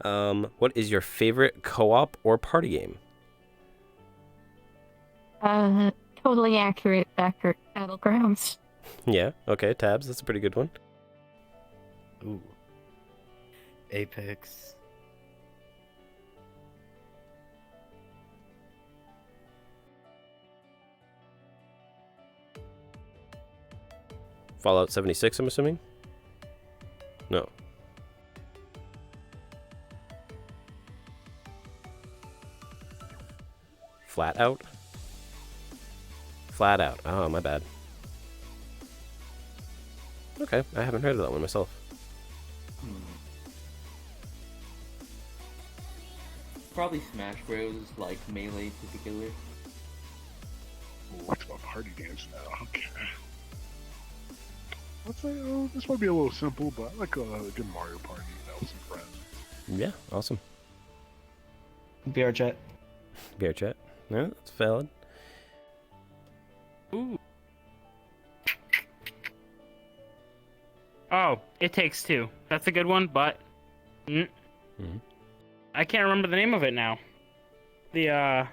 What is your favorite co-op or party game? Uh, totally accurate. Battlegrounds. Yeah, okay, Tabs, that's a pretty good one. Ooh. Apex. Fallout 76, I'm assuming? No. Flat Out? Flat Out. Oh, my bad. Okay, I haven't heard of that one myself. Probably Smash Bros. Like Melee, particular. What's about party games now? Okay. Let's say this might be a little simple, but I like a good Mario Party with some friends. Yeah, awesome. VRchat. VRchat. Yeah, that's valid. Ooh. Oh, It Takes Two. That's a good one, but I can't remember the name of it now. The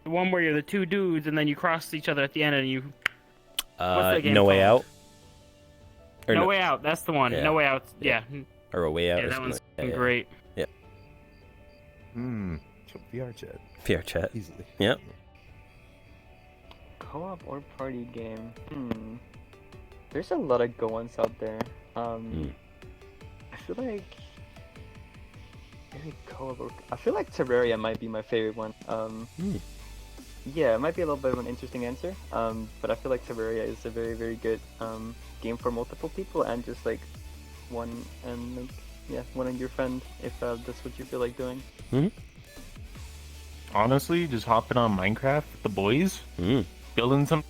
one where you're the two dudes and then you cross each other at the end and you. What's that game No Way called? Out? Or No Way Out. That's the one. Yeah. No Way Out. Yeah. Or A Way Out. Yeah, or that something one's like that. great. Yeah. VRchat. VRchat. Easily. Yeah. Co-op or party game? There's a lot of good ones out there. I feel like maybe co-op or... I feel like Terraria might be my favorite one. Yeah, it might be a little bit of an interesting answer. But I feel like Terraria is a very, very good game for multiple people and just like one and like one of your friend if that's what you feel like doing. Honestly, just hopping on Minecraft with the boys, building some.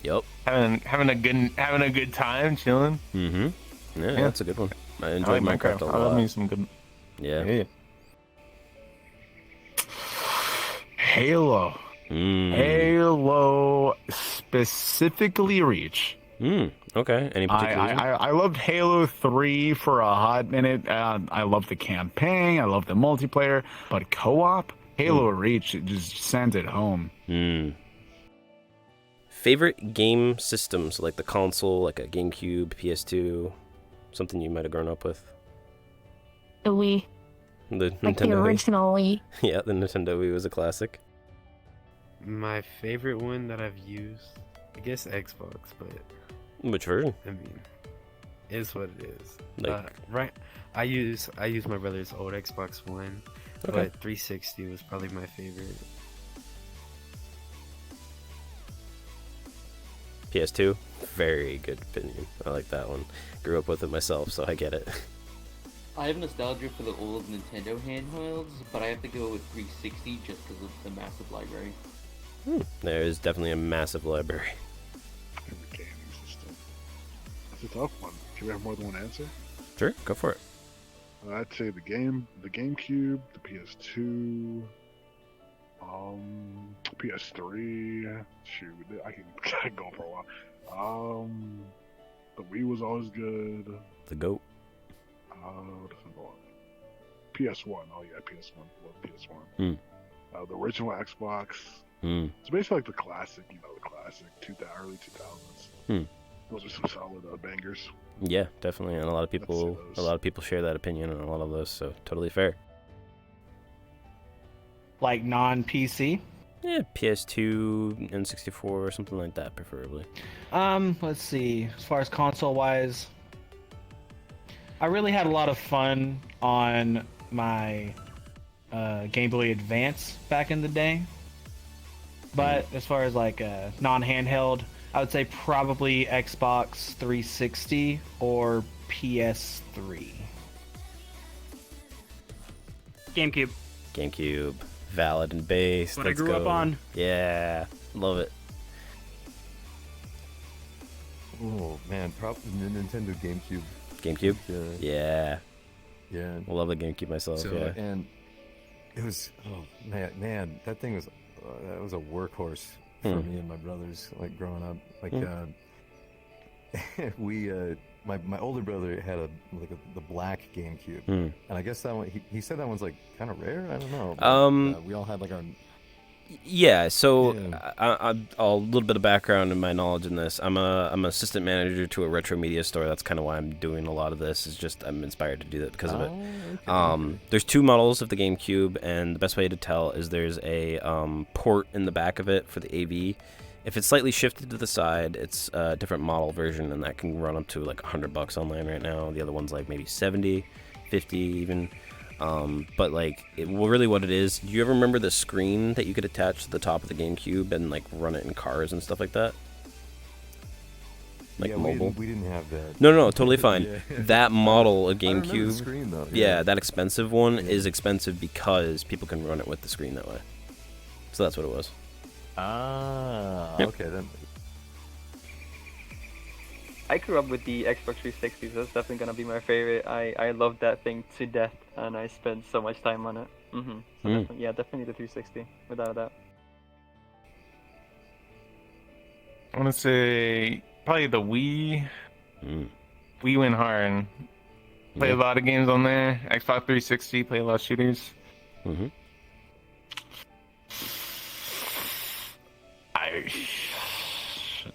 Yep. Having a good time, chilling. Yeah, that's a good one. I enjoy like Minecraft a I lot. love me some good. Yeah. Halo. Halo, specifically Reach. Okay. Any particular reason? I loved Halo 3 for a hot minute. I love the campaign. I love the multiplayer. But co-op, Halo Reach, it just sends it home. Favorite game systems, like the console, like a GameCube, PS2, something you might have grown up with? The Wii. The Like Nintendo the Wii. original Wii. Yeah, the Nintendo Wii was a classic. My favorite one that I've used, I guess Xbox, but Which version? I mean, it's what it is. Like- Right, I use my brother's old Xbox One, Okay. but 360 was probably my favorite. PS2, very good opinion. I like that one. Grew up with it myself, so I get it. I have nostalgia for the old Nintendo handhelds, but I have to go with 360 just because of the massive library. There is definitely a massive library. Favorite gaming system. That's a tough one. Can we have more than one answer? Sure, go for it. I'd say the GameCube, the PS2, PS3. Shoot, I can go for a while. The Wii was always good. The GOAT. What is the one? PS1. Oh yeah, PS1. Love PS1. The original Xbox. It's basically like the classic, the classic early 2000s. Those are some solid bangers. Yeah, definitely, and a lot of people share that opinion on a lot of those, so totally fair. Like non-PC? Yeah, PS2, N64, or something like that, preferably. Let's see. As far as console-wise, I really had a lot of fun on my Game Boy Advance back in the day. But as far as like non-handheld, I would say probably Xbox 360 or PS3. GameCube. GameCube, valid and based. What I Let's grew up go. on. Yeah, love it. Oh man, probably Nintendo GameCube. GameCube? Yeah. Yeah. I love the GameCube myself, So, yeah. and it was, man, that thing was, that was a workhorse for me and my brothers, like growing up. Like, we my older brother had the black GameCube, Hmm. and I guess that one he said that one's like kind of rare. I don't know. But, we all had like our. Yeah, so Yeah. a little bit of background in my knowledge in this. I'm an assistant manager to a retro media store. That's kind of why I'm doing a lot of this. Is just I'm inspired to do that because of it. Okay. There's two models of the GameCube, and the best way to tell is there's a port in the back of it for the AV. If it's slightly shifted to the side, it's a different model version, and that can run up to like $100 online right now. The other one's like maybe 70, 50 even. But like, really what it is, do you ever remember the screen that you could attach to the top of the GameCube and like run it in cars and stuff like that? Like yeah, mobile? we didn't have that. No, totally fine. Yeah. That model of I remember the GameCube, screen, though. yeah, that expensive one Yeah. is expensive because people can run it with the screen that way. So that's what it was. Yep. Okay then. I grew up with the Xbox 360, so that's definitely gonna be my favorite. I love that thing to death, and I spent so much time on it. So definitely the 360, without a doubt. I want to say probably the Wii. Wii went hard. Play a lot of games on there. Xbox 360, play a lot of shooters. Mm-hmm.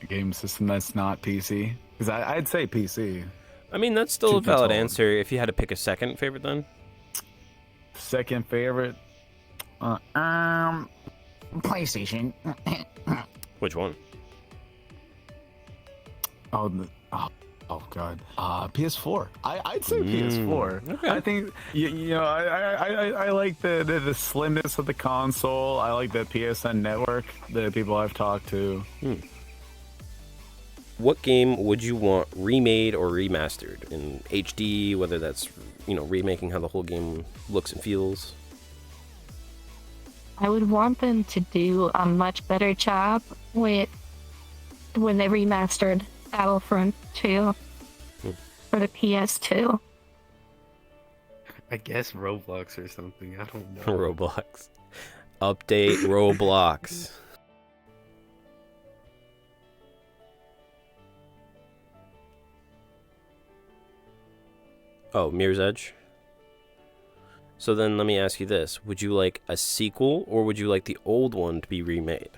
A game system that's not PC. Because I'd say PC. I mean, that's still a Truth be valid told. answer. If you had to pick a second favorite, then Second favorite. PlayStation. which one? Oh God. PS4. I'd say PS4. Okay. I think I like the slimness of the console. I like the PSN network. The people I've talked to. What game would you want remade or remastered in HD? Whether that's remaking how the whole game looks and feels. I would want them to do a much better job with when they remastered Battlefront 2 for the PS2. I guess Roblox or something. I don't know. Roblox. Update Roblox. Oh, Mirror's Edge. So then let me ask you this. Would you like a sequel or would you like the old one to be remade?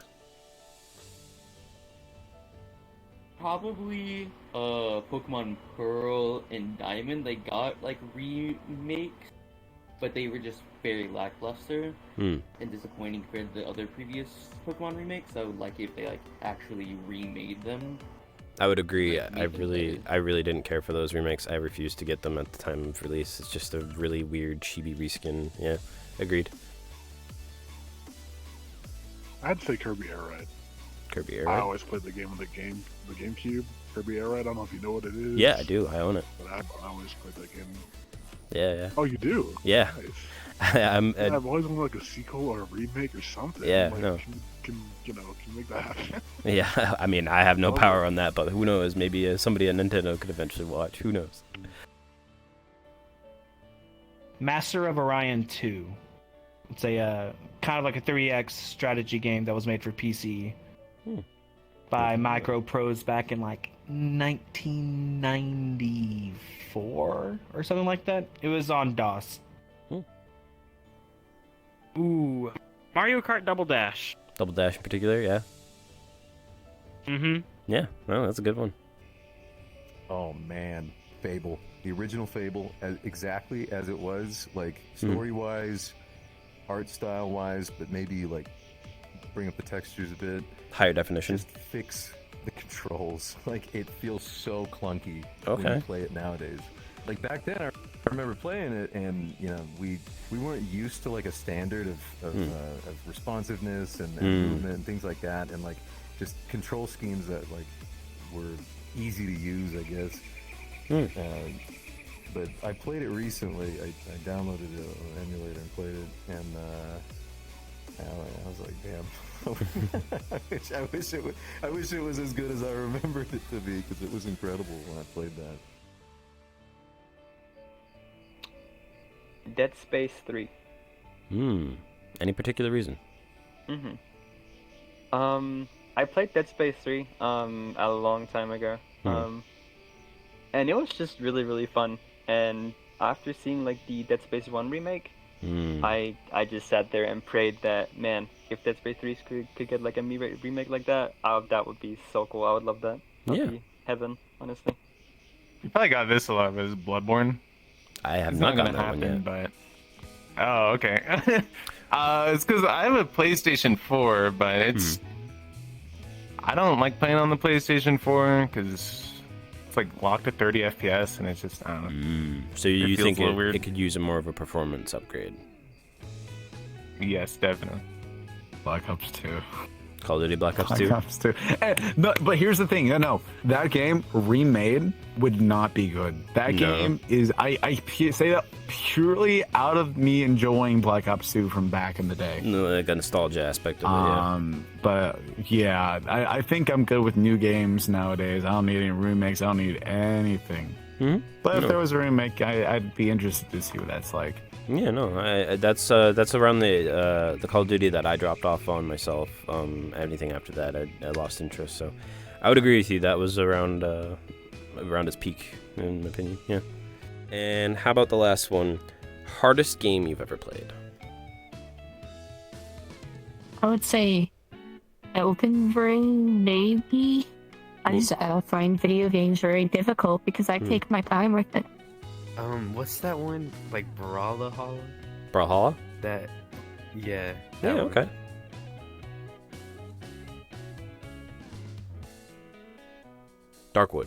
Probably Pokemon Pearl and Diamond. They got like remakes, but they were just very lackluster and disappointing compared to the other previous Pokemon remakes. I would like it if they actually remade them. I would agree. Like, I really didn't care for those remakes. I refused to get them at the time of release. It's just a really weird chibi reskin. Yeah, agreed. I'd say Kirby Air Ride. Kirby Air I Ride? always played the game on the GameCube. Kirby Air Ride. I don't know if you know what it is. Yeah, I do. I own it. But I always played that game. Yeah. Oh, you do? Yeah. Nice. I've always wanted like a sequel or a remake or something. Yeah, like, no. Can you make that happen? Yeah, I mean, I have no power on that, but who knows? Maybe somebody at Nintendo could eventually watch. Who knows? Master of Orion 2. It's a kind of like a 3X strategy game that was made for PC by Microprose back in like 1994 or something like that. It was on DOS. Ooh, Mario Kart Double Dash. Double Dash in particular, yeah. Yeah, no, that's a good one. Oh man, Fable, the original Fable, exactly as it was, like story-wise, art style-wise, but maybe like bring up the textures a bit. Higher definition. Just fix the controls. Like it feels so clunky when Okay. you play it nowadays. Like back then, I remember playing it, and we weren't used to like a standard of responsiveness and movement and things like that, and like just control schemes that like were easy to use, I guess. But I played it recently. I downloaded an emulator and played it, and I was like, damn. I wish it was as good as I remembered it to be, because it was incredible when I played that. Dead Space 3. Any particular reason? I played Dead Space 3 a long time ago. and it was just really really fun. And after seeing like the Dead Space 1 remake, I just sat there and prayed that, man, if Dead Space 3 could get like a remake like that, that would be so cool. I would love that. That would be heaven, honestly. You probably got this a lot, but it's Bloodborne. I have It's not not gotten gonna that happen, one yet. but okay. It's because I have a PlayStation 4, but it's I don't like playing on the PlayStation 4 because it's like locked at 30 FPS, and it's just I don't know. So you think weird. it could use a more of a performance upgrade? Yes, definitely. Black Ops 2. Call of Duty Black Ops 2? Black Ops 2. No, but here's the thing. No, that game remade would not be good. That game is, I say that purely out of me enjoying Black Ops 2 from back in the day. No, like a nostalgia aspect of it, But yeah, I think I'm good with new games nowadays. I don't need any remakes. I don't need anything. But if there was a remake, I'd be interested to see what that's like. Yeah, no, that's around the Call of Duty that I dropped off on myself. Anything after that, I lost interest. So, I would agree with you. That was around its peak, in my opinion. Yeah. And how about the last one? Hardest game you've ever played? I would say Elden Ring, maybe. I find video games very difficult because I take my time with it. What's that one? Like Brawlhalla? Brawlhalla? That, yeah. Yeah, one. okay. Darkwood.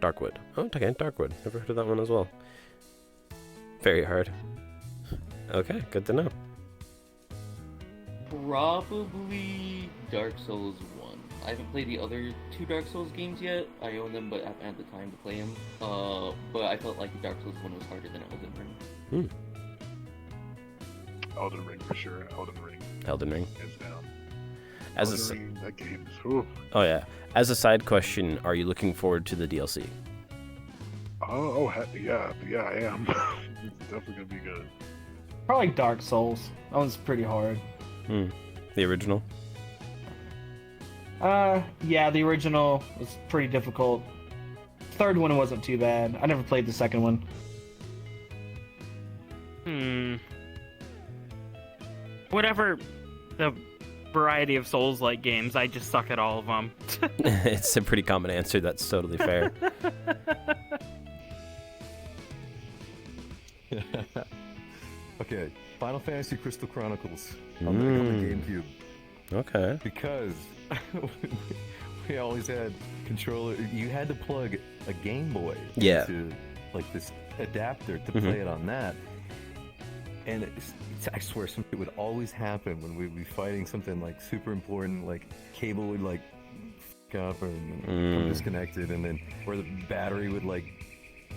Oh, okay, Darkwood. Never heard of that one as well. Very hard. Okay, good to know. Probably Dark Souls 1. I haven't played the other two Dark Souls games yet. I own them, but haven't had the time to play them. But I felt like Dark Souls 1 was harder than Elden Ring. Elden Ring for sure. Elden Ring. Hands down. As Elden Ring, that game is. Oof. Oh yeah. As a side question, are you looking forward to the DLC? Yeah, I am. It's definitely gonna be good. Probably Dark Souls. That one's pretty hard. The original? Yeah, the original was pretty difficult. Third one wasn't too bad. I never played the second one. Whatever the variety of Souls-like games, I just suck at all of them. It's a pretty common answer. That's totally fair. Okay, Final Fantasy Crystal Chronicles on the GameCube. Okay. Because we always had controller. You had to plug a Game Boy into like this adapter to play it on that. And I swear, something would always happen when we'd be fighting something like super important, like cable would like f up and become disconnected, and then or the battery would like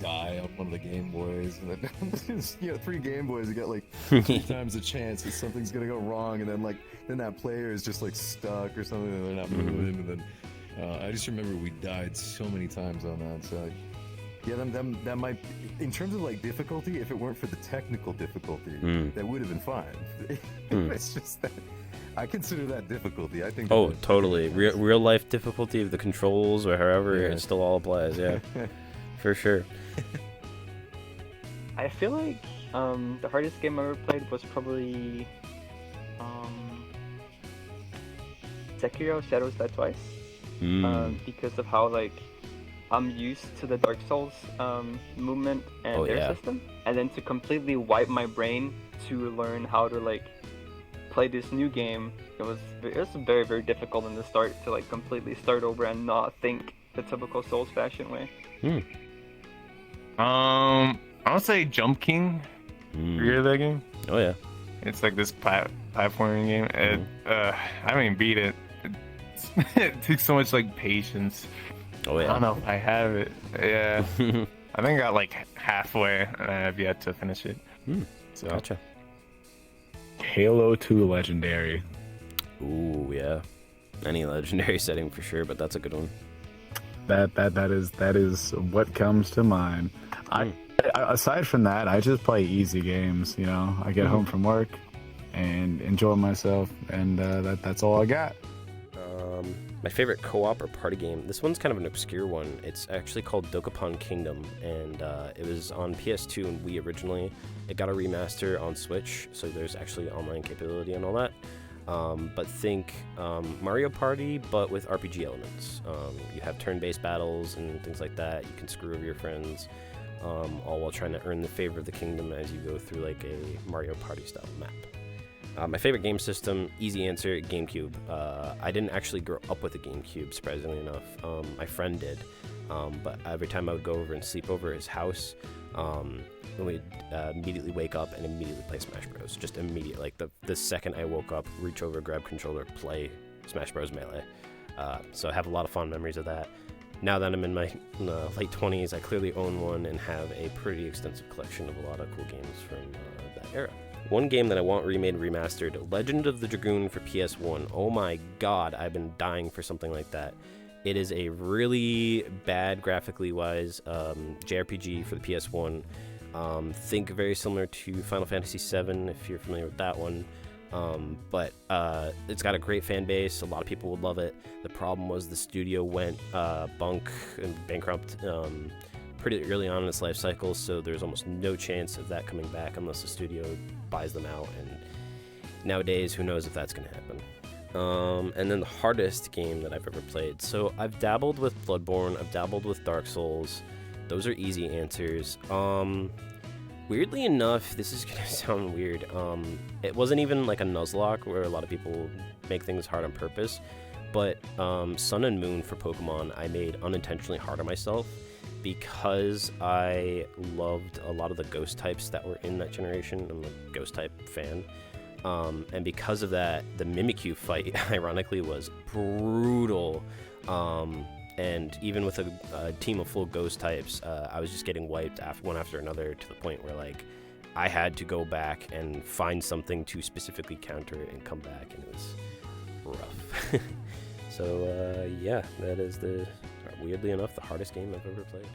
die on one of the Game Boys, and then 3 Game Boys, you got like 3 times the chance that something's gonna go wrong, and then that player is just like stuck or something, and they're not moving, and then I just remember we died so many times on that. So yeah, that might, in terms of like difficulty, if it weren't for the technical difficulty, that would have been fine. It's just that I consider that difficulty. I think. Oh, totally. Real life difficulty of the controls or however it still all applies. Yeah, for sure. I feel like the hardest game I ever played was probably Sekiro: Shadows Die Twice, because of how like I'm used to the Dark Souls movement and system, and then to completely wipe my brain to learn how to like play this new game, it was very very difficult in the start to like completely start over and not think the typical Souls fashion way. I would say Jump King. You hear that game? Oh yeah. It's like this platforming game. I haven't even beat it. It takes so much like patience. Oh yeah. I don't know if I have it. Yeah. I think I got like halfway and I have yet to finish it. So. Gotcha. Halo 2 Legendary. Ooh yeah. Any legendary setting for sure, but that's a good one. That is what comes to mind. Aside from that, I just play easy games. You know, I get home from work and enjoy myself, and that's all I got. My favorite co-op or party game, this one's kind of an obscure one. It's actually called Dokapon Kingdom, and it was on PS2 and Wii originally. It got a remaster on Switch, so there's actually online capability and all that. But think Mario Party, but with RPG elements. You have turn-based battles and things like that. You can screw over your friends, all while trying to earn the favor of the kingdom as you go through like a Mario Party style map. My favorite game system, easy answer, GameCube. I didn't actually grow up with a GameCube, surprisingly enough. My friend did, but every time I would go over and sleep over at his house, we'd immediately wake up and immediately play Smash Bros. Just immediate, like the second I woke up, reach over, grab controller, play Smash Bros. Melee. So I have a lot of fond memories of that. Now that I'm in my late 20s, I clearly own one and have a pretty extensive collection of a lot of cool games from that era. One game that I want remade and remastered, Legend of the Dragoon for PS1. Oh my god, I've been dying for something like that. It is a really bad, graphically wise JRPG for the PS1. Think very similar to Final Fantasy VII, if you're familiar with that one. But it's got a great fan base. A lot of people would love it. The problem was the studio went bankrupt pretty early on in its life cycle, so there's almost no chance of that coming back unless the studio buys them out, and nowadays who knows if that's going to happen. And then the hardest game that I've ever played. So I've dabbled with Bloodborne, I've dabbled with Dark Souls. Those are easy answers. Weirdly enough, this is gonna sound weird. It wasn't even like a Nuzlocke where a lot of people make things hard on purpose, but Sun and Moon for Pokemon I made unintentionally hard on myself because I loved a lot of the ghost types that were in that generation. I'm a ghost type fan. And because of that, the Mimikyu fight, ironically, was brutal. And even with a team of full ghost types, I was just getting wiped one after another to the point where, like, I had to go back and find something to specifically counter it and come back, and it was rough. So, yeah, that is weirdly enough, the hardest game I've ever played.